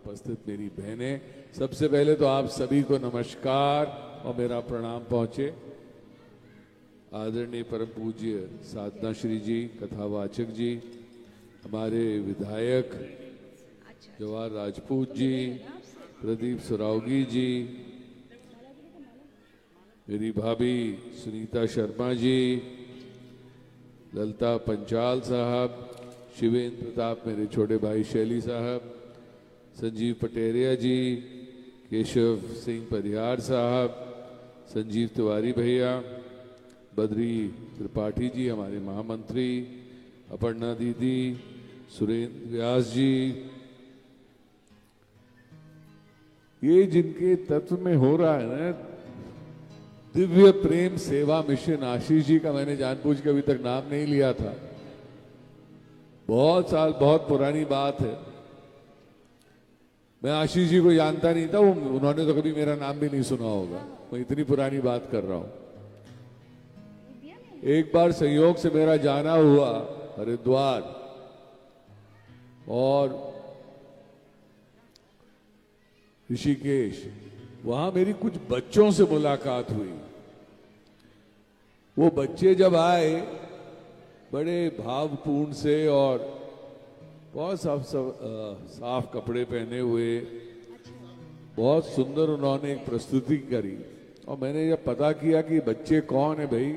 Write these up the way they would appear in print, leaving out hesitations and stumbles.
उपस्थित मेरी बहनें, सबसे पहले तो आप सभी को नमस्कार और मेरा प्रणाम पहुंचे। आदरणीय परम पूज्य साधना श्री जी, कथावाचक जी, हमारे विधायक जवाहर राजपूत जी, प्रदीप सुरावगी जी, मेरी भाभी सुनीता शर्मा जी, ललता पंचाल साहब, शिवेंद्र प्रताप मेरे छोटे भाई शैली साहब, संजीव पटेरिया जी, केशव सिंह परिहार साहब, संजीव तिवारी भैया, बद्री त्रिपाठी जी हमारे महामंत्री, अपर्णा दीदी, सुरेंद्र व्यास जी, ये जिनके तत्व में हो रहा है ना दिव्य प्रेम सेवा मिशन, आशीष जी का मैंने जानबूझ के अभी तक नाम नहीं लिया था। बहुत साल, बहुत पुरानी बात है। मैं आशीष जी को जानता नहीं था, उन्होंने तो कभी मेरा नाम भी नहीं सुना होगा। मैं इतनी पुरानी बात कर रहा हूं। एक बार संयोग से मेरा जाना हुआ हरिद्वार, और ऋषिकेश, वहां मेरी कुछ बच्चों से मुलाकात हुई। वो बच्चे जब आए बड़े भावपूर्ण से और बहुत साफ कपड़े पहने हुए, बहुत सुंदर उन्होंने एक प्रस्तुति करी। और मैंने जब पता किया कि बच्चे कौन है भाई,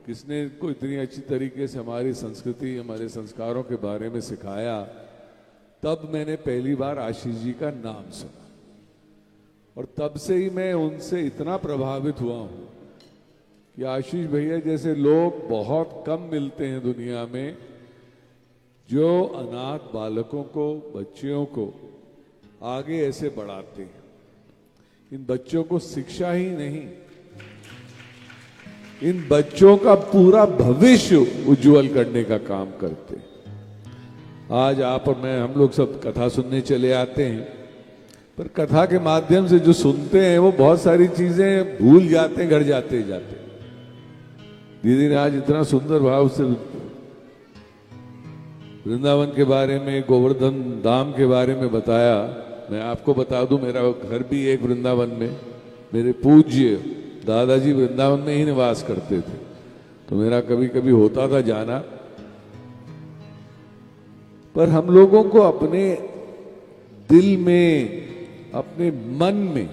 किसने इनको इतनी अच्छी तरीके से हमारी संस्कृति, हमारे संस्कारों के बारे में सिखाया, तब मैंने पहली बार आशीष जी का नाम सुना। और तब से ही मैं उनसे इतना प्रभावित हुआ हूं कि आशीष भैया जैसे लोग बहुत कम मिलते हैं दुनिया में, जो अनाथ बालकों को, बच्चियों को आगे ऐसे बढ़ाते हैं। इन बच्चों को शिक्षा ही नहीं, इन बच्चों का पूरा भविष्य उज्जवल करने का काम करते हैं। आज आप और मैं, हम लोग सब कथा सुनने चले आते हैं, पर कथा के माध्यम से जो सुनते हैं वो बहुत सारी चीजें भूल जाते हैं, घर जाते जाते। दीदी ने आज इतना सुंदर भाव से वृंदावन के बारे में, गोवर्धन धाम के बारे में बताया। मैं आपको बता दूं, मेरा घर भी एक वृंदावन में, मेरे पूज्य दादाजी वृंदावन में ही निवास करते थे, तो मेरा कभी कभी होता था जाना। पर हम लोगों को अपने दिल में, अपने मन में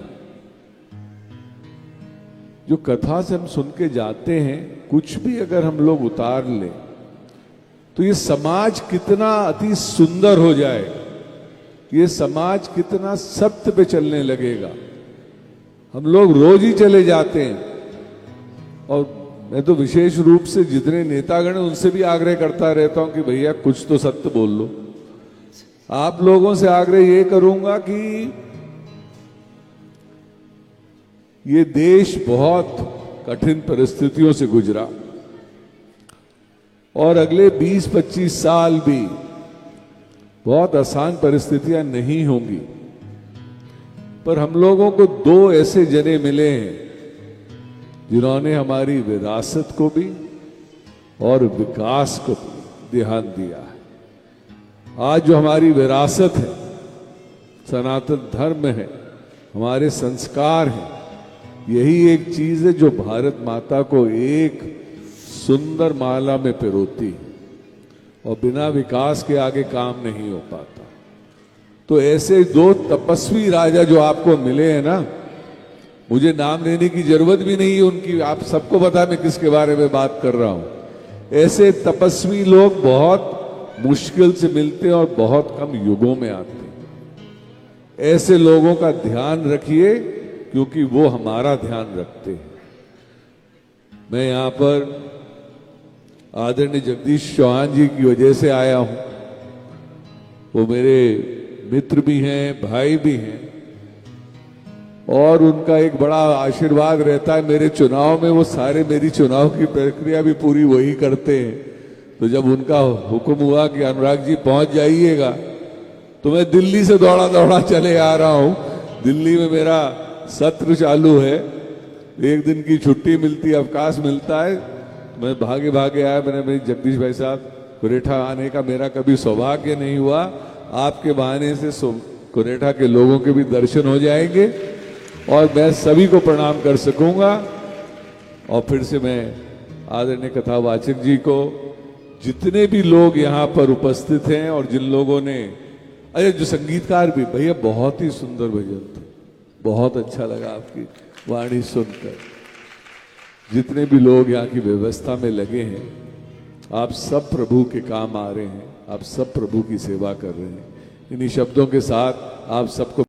जो कथा से हम सुन के जाते हैं, कुछ भी अगर हम लोग उतार लें तो ये समाज कितना अति सुंदर हो जाएगा, ये समाज कितना सत्य पे चलने लगेगा। हम लोग रोज ही चले जाते हैं, और मैं तो विशेष रूप से जितने नेतागण हैं उनसे भी आग्रह करता रहता हूं कि भैया कुछ तो सत्य बोल लो। आप लोगों से आग्रह ये करूंगा कि ये देश बहुत कठिन परिस्थितियों से गुजरा, और अगले 20-25 साल भी बहुत आसान परिस्थितियां नहीं होंगी। पर हम लोगों को दो ऐसे जने मिले हैं जिन्होंने हमारी विरासत को भी और विकास को भी ध्यान दिया है। आज जो हमारी विरासत है, सनातन धर्म है, हमारे संस्कार हैं, यही एक चीज है जो भारत माता को एक सुंदर माला में पिरोती है, और बिना विकास के आगे काम नहीं हो पाता। तो ऐसे दो तपस्वी राजा जो आपको मिले हैं ना, मुझे नाम लेने की जरूरत भी नहीं है उनकी, आप सबको पता मैं किसके बारे में बात कर रहा हूं। ऐसे तपस्वी लोग बहुत मुश्किल से मिलते हैं और बहुत कम युगों में आते हैं। ऐसे लोगों का ध्यान रखिए, क्योंकि वो हमारा ध्यान रखते हैं। मैं यहां पर आदरणीय जगदीश चौहान जी की वजह से आया हूं। वो मेरे मित्र भी हैं, भाई भी हैं, और उनका एक बड़ा आशीर्वाद रहता है मेरे चुनाव में। वो सारे मेरी चुनाव की प्रक्रिया भी पूरी वही करते हैं। तो जब उनका हुक्म हुआ कि अनुराग जी पहुंच जाइएगा, तो मैं दिल्ली से दौड़ा दौड़ा चले आ रहा हूं। दिल्ली में मेरा सत्र चालू है, एक दिन की छुट्टी मिलती, अवकाश मिलता है, मैं भागे भागे आया। मैंने मेरी जगदीश भाई साहब, कुरेठा आने का मेरा कभी सौभाग्य नहीं हुआ, आपके बहाने से कुनेठा के लोगों के भी दर्शन हो जाएंगे और मैं सभी को प्रणाम कर सकूंगा। और फिर से मैं आदरणीय कथावाचक जी को, जितने भी लोग यहाँ पर उपस्थित हैं और जिन लोगों ने, अरे जो संगीतकार भी, भैया बहुत ही सुंदर भजन थे, बहुत अच्छा लगा आपकी वाणी सुनकर। जितने भी लोग यहाँ की व्यवस्था में लगे हैं, आप सब प्रभु के काम आ रहे हैं, आप सब प्रभु की सेवा कर रहे हैं। इन्हीं शब्दों के साथ आप सबको